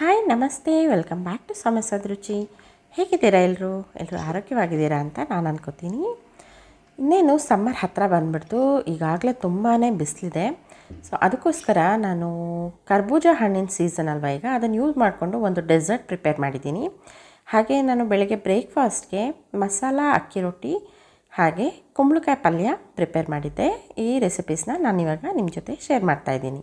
Hi ನಮಸ್ತೆ, welcome back to ಸಮಸ್ಯದ ರುಚಿ. ಹೇಗಿದ್ದೀರಾ ಎಲ್ಲರೂ ಆರೋಗ್ಯವಾಗಿದ್ದೀರಾ ಅಂತ ನಾನು ಅನ್ಕೋತೀನಿ. ಇನ್ನೇನು ಸಮ್ಮರ್ ಹತ್ತಿರ ಬಂದುಬಿಡ್ತು. ಈಗಾಗಲೇ ತುಂಬಾ ಬಿಸಿಲಿದೆ. ಸೊ ಅದಕ್ಕೋಸ್ಕರ ನಾನು ಕರ್ಬೂಜ ಹಣ್ಣಿನ ಸೀಸನ್ ಅಲ್ವಾ ಈಗ, ಅದನ್ನು ಯೂಸ್ ಮಾಡಿಕೊಂಡು ಒಂದು ಡೆಸರ್ಟ್ ಪ್ರಿಪೇರ್ ಮಾಡಿದ್ದೀನಿ. ಹಾಗೆ ನಾನು ಬೆಳಗ್ಗೆ ಬ್ರೇಕ್ಫಾಸ್ಟ್ಗೆ ಮಸಾಲ ಅಕ್ಕಿ ರೊಟ್ಟಿ ಹಾಗೆ ಕುಂಬಳಕಾಯಿ ಪಲ್ಯ ಪ್ರಿಪೇರ್ ಮಾಡಿದ್ದೆ. ಈ ರೆಸಿಪೀಸ್ನ ನಾನಿವಾಗ ನಿಮ್ಮ ಜೊತೆ ಶೇರ್ ಮಾಡ್ತಾಯಿದ್ದೀನಿ.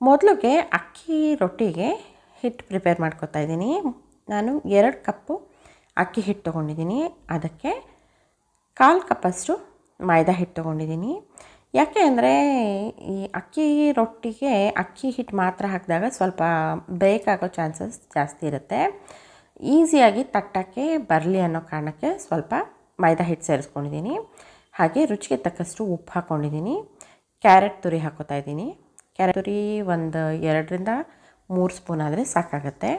ಮೊದಲಿಗೆ ಅಕ್ಕಿ ರೊಟ್ಟಿಗೆ ಹಿಟ್ಟು ಪ್ರಿಪೇರ್ ಮಾಡ್ಕೊತಾ ಇದ್ದೀನಿ. ನಾನು 2 ಕಪ್ಪು ಅಕ್ಕಿ ಹಿಟ್ಟು ತೊಗೊಂಡಿದ್ದೀನಿ. ಅದಕ್ಕೆ 1/4 ಕಪ್ಪಷ್ಟು ಮೈದಾ ಹಿಟ್ಟು ತೊಗೊಂಡಿದ್ದೀನಿ. ಯಾಕೆ ಅಂದರೆ ಈ ಅಕ್ಕಿ ರೊಟ್ಟಿಗೆ ಅಕ್ಕಿ ಹಿಟ್ಟು ಮಾತ್ರ ಹಾಕಿದಾಗ ಸ್ವಲ್ಪ ಬೇಕಾಗೋ ಚಾನ್ಸಸ್ ಜಾಸ್ತಿ ಇರುತ್ತೆ. ಈಸಿಯಾಗಿ ತಟ್ಟಕ್ಕೆ ಬರಲಿ ಅನ್ನೋ ಕಾರಣಕ್ಕೆ ಸ್ವಲ್ಪ ಮೈದಾ ಹಿಟ್ಟು ಸೇರಿಸ್ಕೊಂಡಿದ್ದೀನಿ. ಹಾಗೆ ರುಚಿಗೆ ತಕ್ಕಷ್ಟು ಉಪ್ಪು ಹಾಕ್ಕೊಂಡಿದ್ದೀನಿ. ಕ್ಯಾರೆಟ್ ತುರಿ ಹಾಕೋತಾ ಇದ್ದೀನಿ. ಕ್ಯಾರೆಟ್ ತುರಿ ಒಂದು 2ರಿಂದ 3 ಸ್ಪೂನ್ ಆದರೆ ಸಾಕಾಗುತ್ತೆ.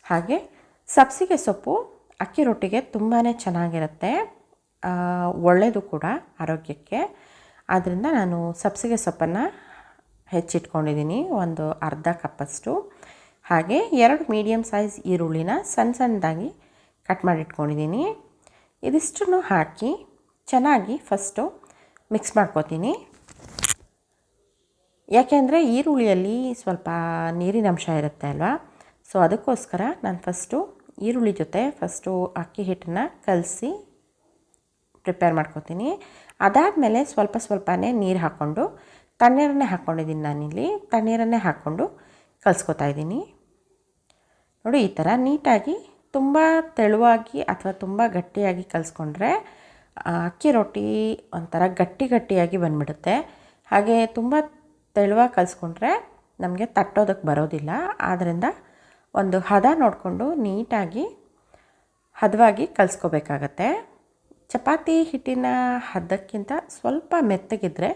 ಹಾಗೆ ಸಬ್ಬಸಿಗೆ ಸೊಪ್ಪು ಅಕ್ಕಿ ರೊಟ್ಟಿಗೆ ತುಂಬಾ ಚೆನ್ನಾಗಿರುತ್ತೆ, ಒಳ್ಳೆಯದು ಕೂಡ ಆರೋಗ್ಯಕ್ಕೆ. ಆದ್ದರಿಂದ ನಾನು ಸಬ್ಬಸಿಗೆ ಸೊಪ್ಪನ್ನು ಹೆಚ್ಚಿಟ್ಕೊಂಡಿದ್ದೀನಿ, ಒಂದು ಅರ್ಧ ಕಪ್ಪಷ್ಟು. ಹಾಗೆ 2 ಮೀಡಿಯಮ್ ಸೈಜ್ ಈರುಳ್ಳಿನ ಸಣ್ಣದಾಗಿ ಕಟ್ ಮಾಡಿಟ್ಕೊಂಡಿದ್ದೀನಿ. ಇದಿಷ್ಟನ್ನು ಹಾಕಿ ಚೆನ್ನಾಗಿ ಫಸ್ಟು ಮಿಕ್ಸ್ ಮಾಡ್ಕೊತೀನಿ. ಯಾಕೆಂದರೆ ಈರುಳ್ಳಿಯಲ್ಲಿ ಸ್ವಲ್ಪ ನೀರಿನ ಅಂಶ ಇರುತ್ತೆ ಅಲ್ವಾ. ಸೊ ಅದಕ್ಕೋಸ್ಕರ ನಾನು ಈರುಳ್ಳಿ ಜೊತೆ ಅಕ್ಕಿ ಹಿಟ್ಟನ್ನು ಕಲಸಿ ಪ್ರಿಪೇರ್ ಮಾಡ್ಕೊತೀನಿ. ಅದಾದಮೇಲೆ ಸ್ವಲ್ಪನೇ ನೀರು ಹಾಕ್ಕೊಂಡು ತಣ್ಣೀರನ್ನೇ ಹಾಕ್ಕೊಂಡಿದ್ದೀನಿ. ನಾನಿಲ್ಲಿ ತಣ್ಣೀರನ್ನೇ ಹಾಕ್ಕೊಂಡು ಕಲಿಸ್ಕೊತಾ ಇದ್ದೀನಿ. ನೋಡಿ, ಈ ಥರ ನೀಟಾಗಿ ತುಂಬ ತೆಳುವಾಗಿ ಅಥವಾ ತುಂಬ ಗಟ್ಟಿಯಾಗಿ ಕಲಿಸ್ಕೊಂಡ್ರೆ ಅಕ್ಕಿ ರೊಟ್ಟಿ ಒಂಥರ ಗಟ್ಟಿಯಾಗಿ ಬಂದ್ಬಿಡುತ್ತೆ. ಹಾಗೆ ತುಂಬ ತೆಳುವಾಗಿ ಕಲಿಸ್ಕೊಂಡ್ರೆ ನಮಗೆ ತಟ್ಟೋದಕ್ಕೆ ಬರೋದಿಲ್ಲ. ಆದ್ದರಿಂದ ಒಂದು ಹದ ನೋಡಿಕೊಂಡು ನೀಟಾಗಿ ಹದವಾಗಿ ಕಲಿಸ್ಕೋಬೇಕಾಗತ್ತೆ. ಚಪಾತಿ ಹಿಟ್ಟಿನ ಹದಕ್ಕಿಂತ ಸ್ವಲ್ಪ ಮೆತ್ತಗಿದ್ರೆ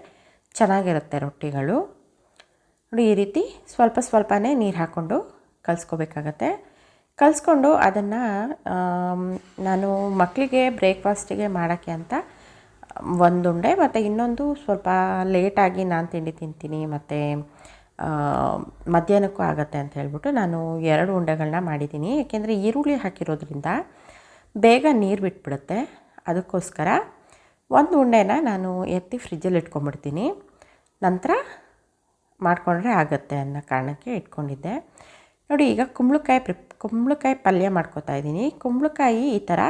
ಚೆನ್ನಾಗಿರುತ್ತೆ ರೊಟ್ಟಿಗಳು. ನೋಡಿ, ಈ ರೀತಿ ಸ್ವಲ್ಪನೇ ನೀರು ಹಾಕ್ಕೊಂಡು ಕಲಿಸ್ಕೋಬೇಕಾಗತ್ತೆ. ಕಲಿಸ್ಕೊಂಡು ಅದನ್ನು ನಾನು ಮಕ್ಕಳಿಗೆ ಬ್ರೇಕ್ಫಾಸ್ಟಿಗೆ ಮಾಡೋಕ್ಕೆ ಅಂತ ಒಂದುಂಡೆ, ಮತ್ತು ಇನ್ನೊಂದು ಸ್ವಲ್ಪ ಲೇಟಾಗಿ ನಾನು ತಿಂಡಿ ತಿಂತೀನಿ ಮತ್ತು ಮಧ್ಯಾಹ್ನಕ್ಕೂ ಆಗುತ್ತೆ ಅಂತ ಹೇಳ್ಬಿಟ್ಟು ನಾನು 2 ಉಂಡೆಗಳನ್ನ ಮಾಡಿದ್ದೀನಿ. ಏಕೆಂದರೆ ಈರುಳ್ಳಿ ಹಾಕಿರೋದ್ರಿಂದ ಬೇಗ ನೀರು ಬಿಟ್ಬಿಡುತ್ತೆ. ಅದಕ್ಕೋಸ್ಕರ ಒಂದು ಉಂಡೆನ ನಾನು ಎತ್ತಿ ಫ್ರಿಜ್ಜಲ್ಲಿ ಇಟ್ಕೊಂಡ್ಬಿಡ್ತೀನಿ, ನಂತರ ಮಾಡಿಕೊಂಡ್ರೆ ಆಗುತ್ತೆ ಅನ್ನೋ ಕಾರಣಕ್ಕೆ ಇಟ್ಕೊಂಡಿದ್ದೆ. ನೋಡಿ, ಈಗ ಕುಂಬಳಕಾಯಿ ಪಲ್ಯ ಮಾಡ್ಕೊತಾ ಇದ್ದೀನಿ. ಕುಂಬಳಕಾಯಿ ಈ ಥರ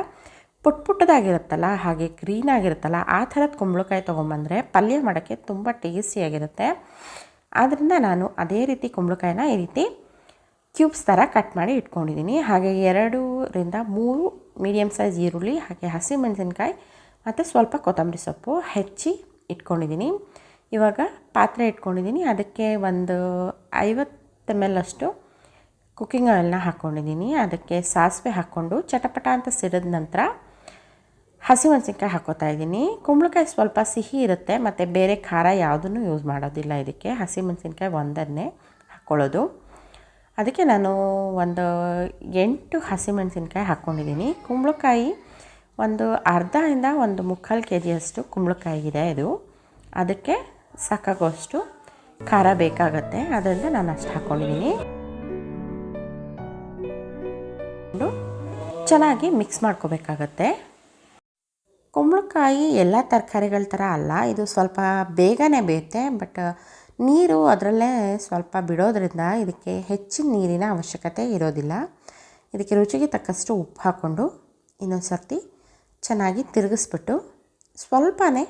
ಪುಟ್ಟದಾಗಿರುತ್ತಲ್ಲ, ಹಾಗೆ ಗ್ರೀನ್ ಆಗಿರುತ್ತಲ್ಲ, ಆ ಥರದ ಕುಂಬಳಕಾಯಿ ತೊಗೊಂಬಂದರೆ ಪಲ್ಯ ಮಾಡೋಕ್ಕೆ ತುಂಬ ಟೇಸ್ಟಿಯಾಗಿರುತ್ತೆ. ಆದ್ದರಿಂದ ನಾನು ಅದೇ ರೀತಿ ಕುಂಬಳಕಾಯಿನ ಈ ರೀತಿ ಕ್ಯೂಬ್ಸ್ ಥರ ಕಟ್ ಮಾಡಿ ಇಟ್ಕೊಂಡಿದ್ದೀನಿ. ಹಾಗೆ 2ರಿಂದ 3 ಮೀಡಿಯಮ್ ಸೈಜ್ ಈರುಳ್ಳಿ, ಹಾಗೆ ಹಸಿಮೆಣಸಿನ್ಕಾಯಿ ಮತ್ತು ಸ್ವಲ್ಪ ಕೊತ್ತಂಬರಿ ಸೊಪ್ಪು ಹೆಚ್ಚಿ ಇಟ್ಕೊಂಡಿದ್ದೀನಿ. ಇವಾಗ ಪಾತ್ರೆ ಇಟ್ಕೊಂಡಿದ್ದೀನಿ. ಅದಕ್ಕೆ ಒಂದು 50 ml ಅಷ್ಟು ಕುಕ್ಕಿಂಗ್ ಆಯಿಲ್ನ ಹಾಕ್ಕೊಂಡಿದ್ದೀನಿ. ಅದಕ್ಕೆ ಸಾಸಿವೆ ಹಾಕ್ಕೊಂಡು ಚಟಪಟ ಅಂತ ಸಿಡಿದ ನಂತರ ಹಸಿಮೆಣಸಿನ್ಕಾಯಿ ಹಾಕ್ಕೋತಾ ಇದ್ದೀನಿ. ಕುಂಬಳಕಾಯಿ ಸ್ವಲ್ಪ ಸಿಹಿ ಇರುತ್ತೆ ಮತ್ತು ಬೇರೆ ಖಾರ ಯಾವುದನ್ನು ಯೂಸ್ ಮಾಡೋದಿಲ್ಲ ಇದಕ್ಕೆ. ಹಸಿಮೆಣಸಿನ್ಕಾಯಿ ಒಂದನ್ನೇ ಹಾಕ್ಕೊಳ್ಳೋದು. ಅದಕ್ಕೆ ನಾನು ಒಂದು 8 ಹಸಿಮೆಣಸಿನ್ಕಾಯಿ ಹಾಕ್ಕೊಂಡಿದ್ದೀನಿ. ಕುಂಬಳಕಾಯಿ ಒಂದು ಅರ್ಧದಿಂದ 1/4 kg ಕುಂಬಳಕಾಯಿ ಇದೆ ಇದು. ಅದಕ್ಕೆ ಸಾಕಾಗೋಷ್ಟು ಖಾರ ಬೇಕಾಗತ್ತೆ, ಅದರಿಂದ ನಾನು ಅಷ್ಟು ಹಾಕ್ಕೊಂಡಿದ್ದೀನಿ. ಚೆನ್ನಾಗಿ ಮಿಕ್ಸ್ ಮಾಡ್ಕೋಬೇಕಾಗತ್ತೆ. ಕುಂಬಳಕಾಯಿ ಎಲ್ಲ ತರಕಾರಿಗಳ ಥರ ಅಲ್ಲ, ಇದು ಸ್ವಲ್ಪ ಬೇಗನೆ ಬೇಯುತ್ತೆ. ಬಟ್ ನೀರು ಅದರಲ್ಲೇ ಸ್ವಲ್ಪ ಬಿಡೋದ್ರಿಂದ ಇದಕ್ಕೆ ಹೆಚ್ಚಿನ ನೀರಿನ ಅವಶ್ಯಕತೆ ಇರೋದಿಲ್ಲ. ಇದಕ್ಕೆ ರುಚಿಗೆ ತಕ್ಕಷ್ಟು ಉಪ್ಪು ಹಾಕ್ಕೊಂಡು ಇನ್ನೊಂದು ಸರ್ತಿ ಚೆನ್ನಾಗಿ ತಿರುಗಿಸ್ಬಿಟ್ಟು ಸ್ವಲ್ಪನೇ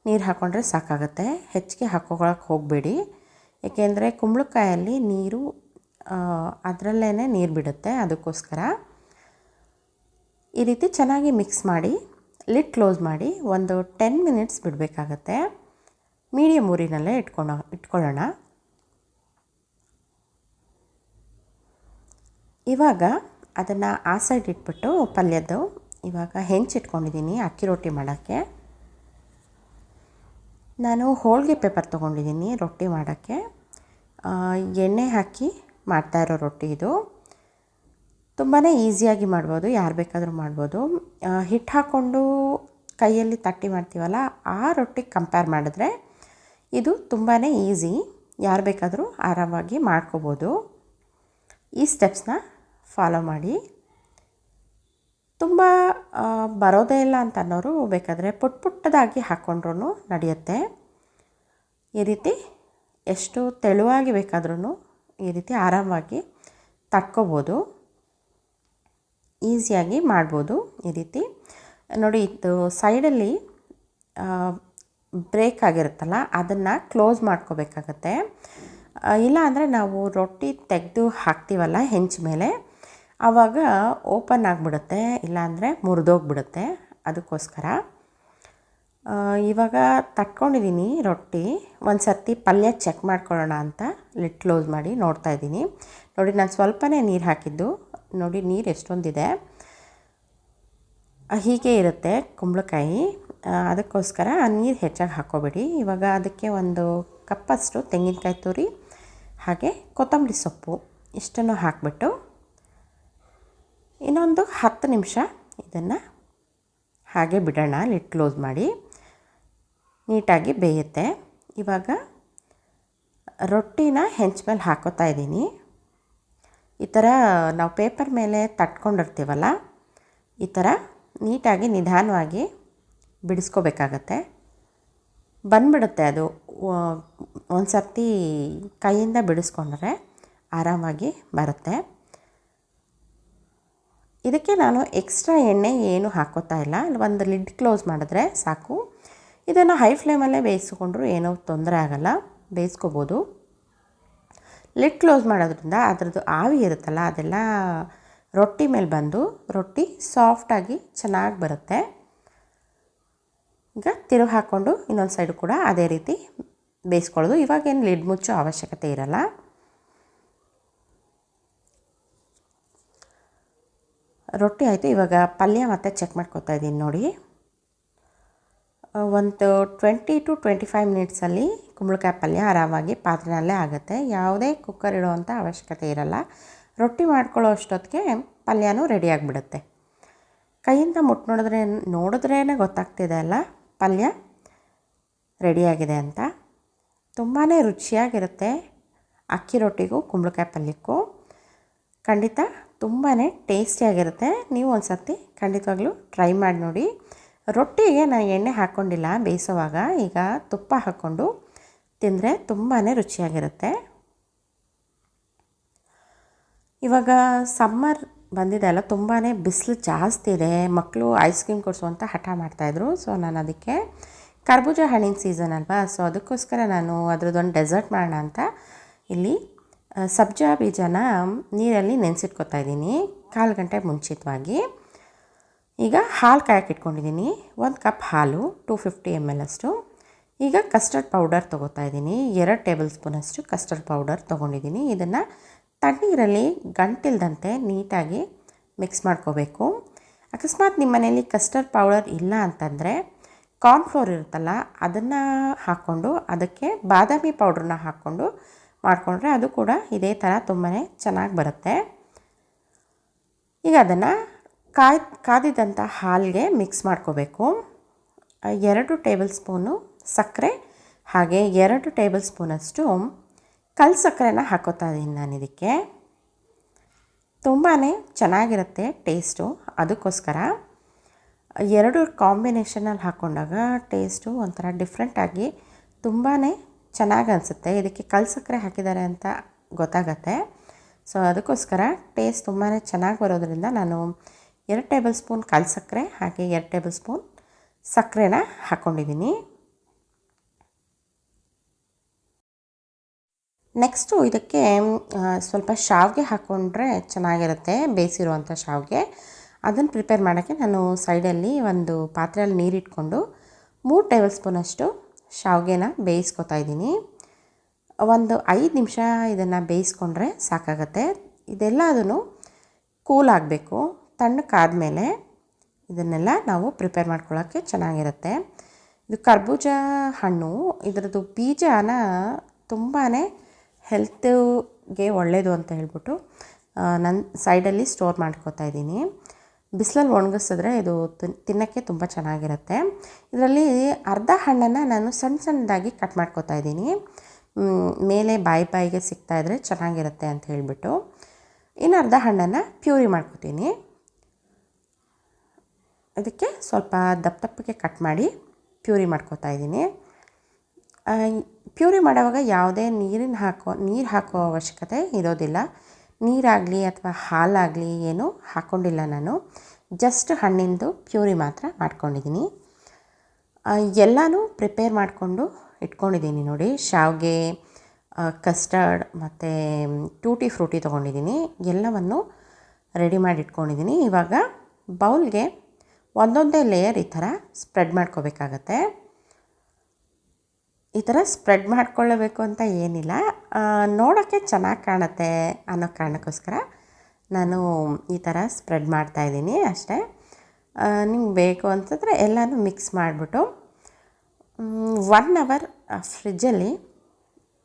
ನೀರು ಹಾಕ್ಕೊಂಡ್ರೆ ಸಾಕಾಗುತ್ತೆ. ಹೆಚ್ಚಿಗೆ ಹಾಕ್ಕೊಳ್ಳೋಕೆ ಹೋಗಬೇಡಿ, ಏಕೆಂದರೆ ಕುಂಬಳಕಾಯಲ್ಲಿ ನೀರು ಅದರಲ್ಲೇ ನೀರು ಬಿಡುತ್ತೆ. ಅದಕ್ಕೋಸ್ಕರ ಈ ರೀತಿ ಚೆನ್ನಾಗಿ ಮಿಕ್ಸ್ ಮಾಡಿ ಲಿಡ್ ಕ್ಲೋಸ್ ಮಾಡಿ ಒಂದು 10 ಮಿನಿಟ್ಸ್ ಬಿಡಬೇಕಾಗತ್ತೆ. ಮೀಡಿಯಮ್ ಊರಿನಲ್ಲೇ ಇಟ್ಕೊಳ್ಳೋಣ. ಇವಾಗ ಅದನ್ನು ಆ ಸೈಡ್ ಇಟ್ಬಿಟ್ಟು ಪಲ್ಯದ್ದು ಇವಾಗ ಹೆಂಚಿಟ್ಕೊಂಡಿದ್ದೀನಿ ಅಕ್ಕಿ ರೊಟ್ಟಿ ಮಾಡೋಕ್ಕೆ. ನಾನು ಹೋಳಿಗೆ ಪೇಪರ್ ತೊಗೊಂಡಿದ್ದೀನಿ ರೊಟ್ಟಿ ಮಾಡೋಕ್ಕೆ. ಎಣ್ಣೆ ಹಾಕಿ ಮಾಡ್ತಾಯಿರೋ ರೊಟ್ಟಿ ಇದು. ತುಂಬಾ ಈಸಿಯಾಗಿ ಮಾಡ್ಬೋದು, ಯಾರು ಬೇಕಾದರೂ ಮಾಡ್ಬೋದು. ಹಿಟ್ಟು ಹಾಕ್ಕೊಂಡು ಕೈಯಲ್ಲಿ ತಟ್ಟಿ ಮಾಡ್ತೀವಲ್ಲ, ಆ ರೊಟ್ಟಿಗೆ ಕಂಪೇರ್ ಮಾಡಿದ್ರೆ ಇದು ತುಂಬಾ ಈಸಿ, ಯಾರು ಬೇಕಾದರೂ ಆರಾಮಾಗಿ ಮಾಡ್ಕೋಬೋದು. ಈ ಸ್ಟೆಪ್ಸ್ನ ಫಾಲೋ ಮಾಡಿ. ತುಂಬ ಬರೋದೇ ಇಲ್ಲ ಅಂತ ಅನ್ನೋರು ಬೇಕಾದರೆ ಪುಟ್ಟದಾಗಿ ಹಾಕ್ಕೊಂಡ್ರೂ ನಡೆಯುತ್ತೆ. ಈ ರೀತಿ ಎಷ್ಟು ತೆಳುವಾಗಿ ಬೇಕಾದ್ರೂ ಈ ರೀತಿ ಆರಾಮಾಗಿ ತಟ್ಕೋಬೋದು, ಈಸಿಯಾಗಿ ಮಾಡ್ಬೋದು. ಈ ರೀತಿ ನೋಡಿ, ಇದು ಸೈಡಲ್ಲಿ ಬ್ರೇಕ್ ಆಗಿರುತ್ತಲ್ಲ ಅದನ್ನು ಕ್ಲೋಸ್ ಮಾಡ್ಕೋಬೇಕಾಗತ್ತೆ. ಇಲ್ಲ ಅಂದರೆ ನಾವು ರೊಟ್ಟಿ ತೆಗೆದು ಹಾಕ್ತೀವಲ್ಲ ಹೆಂಚ ಮೇಲೆ, ಆವಾಗ ಓಪನ್ ಆಗಿಬಿಡುತ್ತೆ, ಇಲ್ಲಾಂದರೆ ಮುರಿದೋಗ್ಬಿಡುತ್ತೆ. ಅದಕ್ಕೋಸ್ಕರ ಇವಾಗ ತಟ್ಕೊಂಡಿದ್ದೀನಿ ರೊಟ್ಟಿ. ಒಂದು ಸರ್ತಿ ಪಲ್ಯ ಚೆಕ್ ಮಾಡ್ಕೊಳ್ಳೋಣ ಅಂತ ಲಿಡ್ ಕ್ಲೋಸ್ ಮಾಡಿ ನೋಡ್ತಾ ಇದ್ದೀನಿ. ನೋಡಿ, ನಾನು ಸ್ವಲ್ಪನೇ ನೀರು ಹಾಕಿದ್ದು, ನೋಡಿ ನೀರು ಎಷ್ಟೊಂದಿದೆ. ಹೀಗೆ ಇರುತ್ತೆ ಕುಂಬಳಕಾಯಿ, ಅದಕ್ಕೋಸ್ಕರ ನೀರು ಹೆಚ್ಚಾಗಿ ಹಾಕ್ಕೋಬೇಡಿ. ಇವಾಗ ಅದಕ್ಕೆ ಒಂದು ಕಪ್ಪಷ್ಟು ತೆಂಗಿನಕಾಯಿ ತುರಿ ಹಾಗೆ ಕೊತ್ತಂಬರಿ ಸೊಪ್ಪು ಇಷ್ಟನ್ನು ಹಾಕಿಬಿಟ್ಟು ಇನ್ನೊಂದು 10 ನಿಮಿಷ ಇದನ್ನು ಹಾಗೆ ಬಿಡೋಣ. ಲಿಡ್ ಕ್ಲೋಸ್ ಮಾಡಿ, ನೀಟಾಗಿ ಬೇಯುತ್ತೆ. ಇವಾಗ ರೊಟ್ಟಿನ ಹೆಂಚ ಮೇಲೆ ಹಾಕೋತಾ ಇದ್ದೀನಿ. ಈ ಥರ ನಾವು ಪೇಪರ್ ಮೇಲೆ ತಟ್ಕೊಂಡಿರ್ತೀವಲ್ಲ, ಈ ಥರ ನೀಟಾಗಿ ನಿಧಾನವಾಗಿ ಬಿಡಿಸ್ಕೋಬೇಕಾಗತ್ತೆ. ಬಂದ್ಬಿಡುತ್ತೆ ಅದು. ಒಂದು ಸರ್ತಿ ಕೈಯಿಂದ ಬಿಡಿಸ್ಕೊಂಡ್ರೆ ಆರಾಮಾಗಿ ಬರುತ್ತೆ. ಇದಕ್ಕೆ ನಾನು ಎಕ್ಸ್ಟ್ರಾ ಎಣ್ಣೆ ಏನು ಹಾಕೋತಾ ಇಲ್ಲ, ಒಂದು ಲಿಡ್ ಕ್ಲೋಸ್ ಮಾಡಿದ್ರೆ ಸಾಕು. ಇದನ್ನು ಹೈ ಫ್ಲೇಮಲ್ಲೇ ಬೇಯಿಸ್ಕೊಂಡ್ರೂ ಏನೂ ತೊಂದರೆ ಆಗೋಲ್ಲ, ಬೇಯಿಸ್ಕೋಬೋದು. ಲಿಡ್ ಕ್ಲೋಸ್ ಮಾಡೋದ್ರಿಂದ ಅದರದ್ದು ಆವಿ ಇರುತ್ತಲ್ಲ ಅದೆಲ್ಲ ರೊಟ್ಟಿ ಮೇಲೆ ಬಂದು ರೊಟ್ಟಿ ಸಾಫ್ಟಾಗಿ ಚೆನ್ನಾಗಿ ಬರುತ್ತೆ. ಈಗ ತಿರುಗಿ ಹಾಕ್ಕೊಂಡು ಇನ್ನೊಂದು ಸೈಡು ಕೂಡ ಅದೇ ರೀತಿ ಬೇಯಿಸ್ಕೊಳ್ಳೋದು. ಇವಾಗೇನು ಲಿಡ್ ಮುಚ್ಚೋ ಅವಶ್ಯಕತೆ ಇರಲ್ಲ. ರೊಟ್ಟಿ ಆಯಿತು. ಇವಾಗ ಪಲ್ಯ ಮತ್ತೆ ಚೆಕ್ ಮಾಡ್ಕೊತಾ ಇದ್ದೀನಿ ನೋಡಿ. ಒಂದು 20 to 25 ಮಿನಿಟ್ಸಲ್ಲಿ ಕುಂಬಳಕಾಯಿ ಪಲ್ಯ ಆರಾಮಾಗಿ ಪಾತ್ರೆಯಲ್ಲೇ ಆಗುತ್ತೆ. ಯಾವುದೇ ಕುಕ್ಕರ್ ಇಡೋವಂಥ ಅವಶ್ಯಕತೆ ಇರಲ್ಲ. ರೊಟ್ಟಿ ಮಾಡ್ಕೊಳ್ಳೋ ಅಷ್ಟೊತ್ತಿಗೆ ಪಲ್ಯನೂ ರೆಡಿಯಾಗಿಬಿಡುತ್ತೆ. ಕೈಯಿಂದ ನೋಡಿದ್ರೇ ಗೊತ್ತಾಗ್ತಿದೆ ಅಲ್ಲ ಪಲ್ಯ ರೆಡಿಯಾಗಿದೆ ಅಂತ. ತುಂಬಾ ರುಚಿಯಾಗಿರುತ್ತೆ. ಅಕ್ಕಿ ರೊಟ್ಟಿಗೂ ಕುಂಬಳಕಾಯಿ ಪಲ್ಯಕ್ಕೂ ಖಂಡಿತ ತುಂಬಾ ಟೇಸ್ಟಿಯಾಗಿರುತ್ತೆ. ನೀವು ಒಂದು ಸರ್ತಿ ಖಂಡಿತವಾಗ್ಲೂ ಟ್ರೈ ಮಾಡಿ ನೋಡಿ. ರೊಟ್ಟಿಗೆ ನಾನು ಎಣ್ಣೆ ಹಾಕ್ಕೊಂಡಿಲ್ಲ ಬೇಯಿಸೋವಾಗ, ಈಗ ತುಪ್ಪ ಹಾಕ್ಕೊಂಡು ತಿಂದರೆ ತುಂಬಾ ರುಚಿಯಾಗಿರುತ್ತೆ. ಇವಾಗ ಸಮ್ಮರ್ ಬಂದಿದೆ ಅಲ್ಲ, ತುಂಬಾ ಬಿಸಿಲು ಜಾಸ್ತಿ ಇದೆ. ಮಕ್ಕಳು ಐಸ್ ಕ್ರೀಮ್ ಕೊಡಿಸುವಂಥ ಹಠ ಮಾಡ್ತಾಯಿದ್ರು. ಸೊ ನಾನು ಅದಕ್ಕೆ ಕರ್ಬೂಜ ಹಣ್ಣಿನ ಸೀಸನ್ ಅಲ್ವಾ, ಸೊ ಅದಕ್ಕೋಸ್ಕರ ನಾನು ಅದರದ್ದೊಂದು ಡೆಸರ್ಟ್ ಮಾಡೋಣ ಅಂತ ಇಲ್ಲಿ ಸಬ್ಜಾ ಬೀಜನ ನೀರಲ್ಲಿ ನೆನೆಸಿಟ್ಕೊತಾ ಇದ್ದೀನಿ 1/4 ಗಂಟೆ ಮುಂಚಿತವಾಗಿ. ಈಗ ಹಾಲು ಕಾಯಕ್ಕೆ ಇಟ್ಕೊಂಡಿದ್ದೀನಿ. 1 ಕಪ್ ಹಾಲು 250 ml ಅಷ್ಟು. ಈಗ ಕಸ್ಟರ್ಡ್ ಪೌಡರ್ ತೊಗೋತಾ ಇದ್ದೀನಿ. 2 ಟೇಬಲ್ ಸ್ಪೂನಷ್ಟು ಕಸ್ಟರ್ಡ್ ಪೌಡರ್ ತೊಗೊಂಡಿದ್ದೀನಿ. ಇದನ್ನು ತಣ್ಣೀರಲ್ಲಿ ಗಂಟಿಲ್ದಂತೆ ನೀಟಾಗಿ ಮಿಕ್ಸ್ ಮಾಡ್ಕೋಬೇಕು. ಅಕಸ್ಮಾತ್ ನಿಮ್ಮ ಮನೆಯಲ್ಲಿ ಕಸ್ಟರ್ಡ್ ಪೌಡರ್ ಇಲ್ಲ ಅಂತಂದರೆ ಕಾರ್ನ್ಫ್ಲೋರ್ ಇರುತ್ತಲ್ಲ ಅದನ್ನು ಹಾಕ್ಕೊಂಡು ಅದಕ್ಕೆ ಬಾದಾಮಿ ಪೌಡ್ರನ್ನ ಹಾಕ್ಕೊಂಡು ಮಾಡಿಕೊಂಡ್ರೆ ಅದು ಕೂಡ ಇದೇ ಥರ ತುಂಬಾ ಚೆನ್ನಾಗಿ ಬರುತ್ತೆ. ಈಗ ಅದನ್ನು ಕಾದಿದಂಥ ಹಾಲಿಗೆ ಮಿಕ್ಸ್ ಮಾಡ್ಕೋಬೇಕು. 2 ಟೇಬಲ್ ಸ್ಪೂನು ಸಕ್ಕರೆ ಹಾಗೆ 2 ಟೇಬಲ್ ಸ್ಪೂನಷ್ಟು ಕಲ್ಲು ಸಕ್ಕರೆನ ಹಾಕೋತಾ ಇದ್ದೀನಿ ನಾನು. ಇದಕ್ಕೆ ತುಂಬಾ ಚೆನ್ನಾಗಿರುತ್ತೆ ಟೇಸ್ಟು. ಅದಕ್ಕೋಸ್ಕರ 2 ಕಾಂಬಿನೇಷನಲ್ಲಿ ಹಾಕ್ಕೊಂಡಾಗ ಟೇಸ್ಟು ಒಂಥರ ಡಿಫ್ರೆಂಟಾಗಿ ತುಂಬಾ ಚೆನ್ನಾಗಿ ಅನಿಸುತ್ತೆ. ಇದಕ್ಕೆ ಕಲ್ಲು ಸಕ್ಕರೆ ಹಾಕಿದ್ದಾರೆ ಅಂತ ಗೊತ್ತಾಗತ್ತೆ. ಸೊ ಅದಕ್ಕೋಸ್ಕರ ಟೇಸ್ಟ್ ತುಂಬಾ ಚೆನ್ನಾಗಿ ಬರೋದ್ರಿಂದ ನಾನು 2 ಟೇಬಲ್ ಸ್ಪೂನ್ ಕಲ್ಲು ಸಕ್ಕರೆ ಹಾಗೆ 2 ಟೇಬಲ್ ಸ್ಪೂನ್ ಸಕ್ಕರೆನ ಹಾಕ್ಕೊಂಡಿದ್ದೀನಿ. ನೆಕ್ಸ್ಟು ಇದಕ್ಕೆ ಸ್ವಲ್ಪ ಶಾವಿಗೆ ಹಾಕ್ಕೊಂಡ್ರೆ ಚೆನ್ನಾಗಿರುತ್ತೆ, ಬೇಯಿಸಿರುವಂಥ ಶಾವಿಗೆ. ಅದನ್ನು ಪ್ರಿಪೇರ್ ಮಾಡೋಕ್ಕೆ ನಾನು ಸೈಡಲ್ಲಿ ಒಂದು ಪಾತ್ರೆಯಲ್ಲಿ ನೀರಿಟ್ಕೊಂಡು 3 ಟೇಬಲ್ ಸ್ಪೂನಷ್ಟು ಶಾವಿಗೆನ ಬೇಯಿಸ್ಕೊತಾ ಇದ್ದೀನಿ. ಒಂದು 5 ನಿಮಿಷ ಇದನ್ನು ಬೇಯಿಸ್ಕೊಂಡ್ರೆ ಸಾಕಾಗತ್ತೆ. ಇದೆಲ್ಲದೂ ಕೂಲ್ ಆಗಬೇಕು. ತಣ್ಣಕ್ಕಾದಮೇಲೆ ಇದನ್ನೆಲ್ಲ ನಾವು ಪ್ರಿಪೇರ್ ಮಾಡ್ಕೊಳ್ಳೋಕ್ಕೆ ಚೆನ್ನಾಗಿರುತ್ತೆ. ಇದು ಕರ್ಬೂಜ ಹಣ್ಣು, ಇದರದ್ದು ಬೀಜನ ತುಂಬಾ ಹೆಲ್ತ್ಗೆ ಒಳ್ಳೆಯದು ಅಂತ ಹೇಳ್ಬಿಟ್ಟು ನನ್ನ ಸೈಡಲ್ಲಿ ಸ್ಟೋರ್ ಮಾಡ್ಕೋತಾ ಇದ್ದೀನಿ. ಬಿಸಿಲಲ್ಲಿ ಒಣಗಿಸಿದ್ರೆ ಇದು ತಿನ್ನೋಕ್ಕೆ ತುಂಬ ಚೆನ್ನಾಗಿರುತ್ತೆ. ಇದರಲ್ಲಿ ಅರ್ಧ ಹಣ್ಣನ್ನು ನಾನು ಸಣ್ಣ ಸಣ್ಣದಾಗಿ ಕಟ್ ಮಾಡ್ಕೊತಾ ಇದ್ದೀನಿ. ಮೇಲೆ ಬಾಯಿಗೆ ಸಿಗ್ತಾಯಿದ್ರೆ ಚೆನ್ನಾಗಿರುತ್ತೆ ಅಂತ ಹೇಳಿಬಿಟ್ಟು. ಇನ್ನು ಅರ್ಧ ಹಣ್ಣನ್ನು ಪ್ಯೂರಿ ಮಾಡ್ಕೊತೀನಿ. ಅದಕ್ಕೆ ಸ್ವಲ್ಪ ದಪ್ಪಗೆ ಕಟ್ ಮಾಡಿ ಪ್ಯೂರಿ ಮಾಡ್ಕೊತಾ ಇದ್ದೀನಿ. ಪ್ಯೂರಿ ಮಾಡುವಾಗ ಯಾವುದೇ ನೀರು ಹಾಕೋ ಅವಶ್ಯಕತೆ ಇರೋದಿಲ್ಲ. ನೀರಾಗಲಿ ಅಥವಾ ಹಾಲಾಗಲಿ ಏನೂ ಹಾಕ್ಕೊಂಡಿಲ್ಲ ನಾನು. ಜಸ್ಟ್ ಹಣ್ಣಿಂದು ಪ್ಯೂರಿ ಮಾತ್ರ ಮಾಡ್ಕೊಂಡಿದ್ದೀನಿ. ಎಲ್ಲನೂ ಪ್ರಿಪೇರ್ ಮಾಡಿಕೊಂಡು ಇಟ್ಕೊಂಡಿದ್ದೀನಿ ನೋಡಿ. ಶಾವಿಗೆ, ಕಸ್ಟರ್ಡ್ ಮತ್ತು ಟೂಟಿ ಫ್ರೂಟಿ ತೊಗೊಂಡಿದ್ದೀನಿ. ಎಲ್ಲವನ್ನು ರೆಡಿ ಮಾಡಿ ಇಟ್ಕೊಂಡಿದ್ದೀನಿ. ಇವಾಗ ಬೌಲ್ಗೆ ಒಂದೊಂದೇ ಲೇಯರ್ ಈ ಥರ ಸ್ಪ್ರೆಡ್ ಮಾಡ್ಕೋಬೇಕಾಗತ್ತೆ. ಈ ಥರ ಸ್ಪ್ರೆಡ್ ಮಾಡ್ಕೊಳ್ಳಬೇಕು ಅಂತ ಏನಿಲ್ಲ, ನೋಡೋಕ್ಕೆ ಚೆನ್ನಾಗಿ ಕಾಣುತ್ತೆ ಅನ್ನೋ ಕಾರಣಕ್ಕೋಸ್ಕರ ನಾನು ಈ ಥರ ಸ್ಪ್ರೆಡ್ ಮಾಡ್ತಾಯಿದ್ದೀನಿ ಅಷ್ಟೇ. ನಿಮ್ಗೆ ಬೇಕು ಅಂತಂದರೆ ಎಲ್ಲನೂ ಮಿಕ್ಸ್ ಮಾಡಿಬಿಟ್ಟು 1 ಅವರ್ ಫ್ರಿಜ್ಜಲ್ಲಿ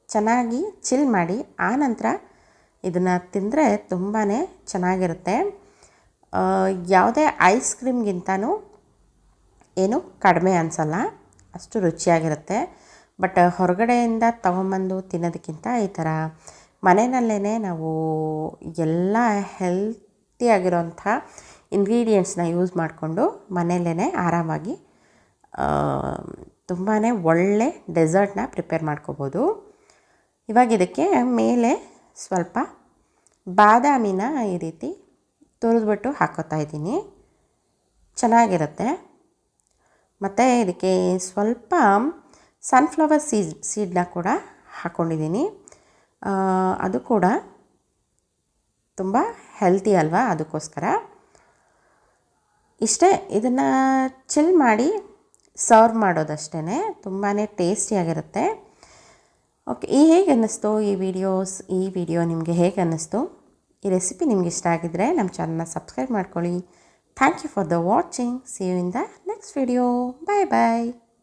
ಚೆನ್ನಾಗಿ ಚಿಲ್ ಮಾಡಿ ಆನಂತರ ಇದನ್ನು ತಿಂದರೆ ತುಂಬಾ ಚೆನ್ನಾಗಿರುತ್ತೆ. ಯಾವುದೇ ಐಸ್ ಕ್ರೀಮ್ಗಿಂತನೂ ಏನು ಕಡಿಮೆ ಅನಿಸಲ್ಲ, ಅಷ್ಟು ರುಚಿಯಾಗಿರುತ್ತೆ. ಬಟ್ ಹೊರಗಡೆಯಿಂದ ತೊಗೊಂಬಂದು ತಿನ್ನೋದಕ್ಕಿಂತ ಈ ಥರ ಮನೆಯಲ್ಲೇ ನಾವು ಎಲ್ಲ ಹೆಲ್ತಿಯಾಗಿರೋಂಥ ಇಂಗ್ರೀಡಿಯೆಂಟ್ಸ್ನ ಯೂಸ್ ಮಾಡಿಕೊಂಡು ಮನೆಯಲ್ಲೇ ಆರಾಮಾಗಿ ತುಂಬಾ ಒಳ್ಳೆ ಡೆಸರ್ಟ್ನ ಪ್ರಿಪೇರ್ ಮಾಡ್ಕೋಬೋದು. ಇವಾಗ ಇದಕ್ಕೆ ಮೇಲೆ ಸ್ವಲ್ಪ ಬಾದಾಮಿನ ಈ ರೀತಿ ತುರಿದ್ಬಿಟ್ಟು ಹಾಕೋತಾ ಇದ್ದೀನಿ, ಚೆನ್ನಾಗಿರುತ್ತೆ. ಮತ್ತು ಇದಕ್ಕೆ ಸ್ವಲ್ಪ ಸನ್ಫ್ಲವರ್ ಸೀಡ್ನ ಕೂಡ ಹಾಕ್ಕೊಂಡಿದ್ದೀನಿ. ಅದು ಕೂಡ ತುಂಬ ಹೆಲ್ತಿ ಅಲ್ವಾ, ಅದಕ್ಕೋಸ್ಕರ. ಇಷ್ಟೇ, ಇದನ್ನು ಚಿಲ್ ಮಾಡಿ ಸರ್ವ್ ಮಾಡೋದಷ್ಟೇ. ತುಂಬಾ ಟೇಸ್ಟಿಯಾಗಿರುತ್ತೆ. ಓಕೆ, ಹೇಗೆ ಅನ್ನಿಸ್ತು ಈ ವಿಡಿಯೋ ನಿಮಗೆ ಹೇಗೆ ಅನ್ನಿಸ್ತು? ಈ ರೆಸಿಪಿ ನಿಮ್ಗೆ ಇಷ್ಟ ಆಗಿದ್ದರೆ ನಮ್ಮ ಚಾನಲ್ನ ಸಬ್ಸ್ಕ್ರೈಬ್ ಮಾಡ್ಕೊಳ್ಳಿ. Thank you for the watching. See you in the next video. Bye bye.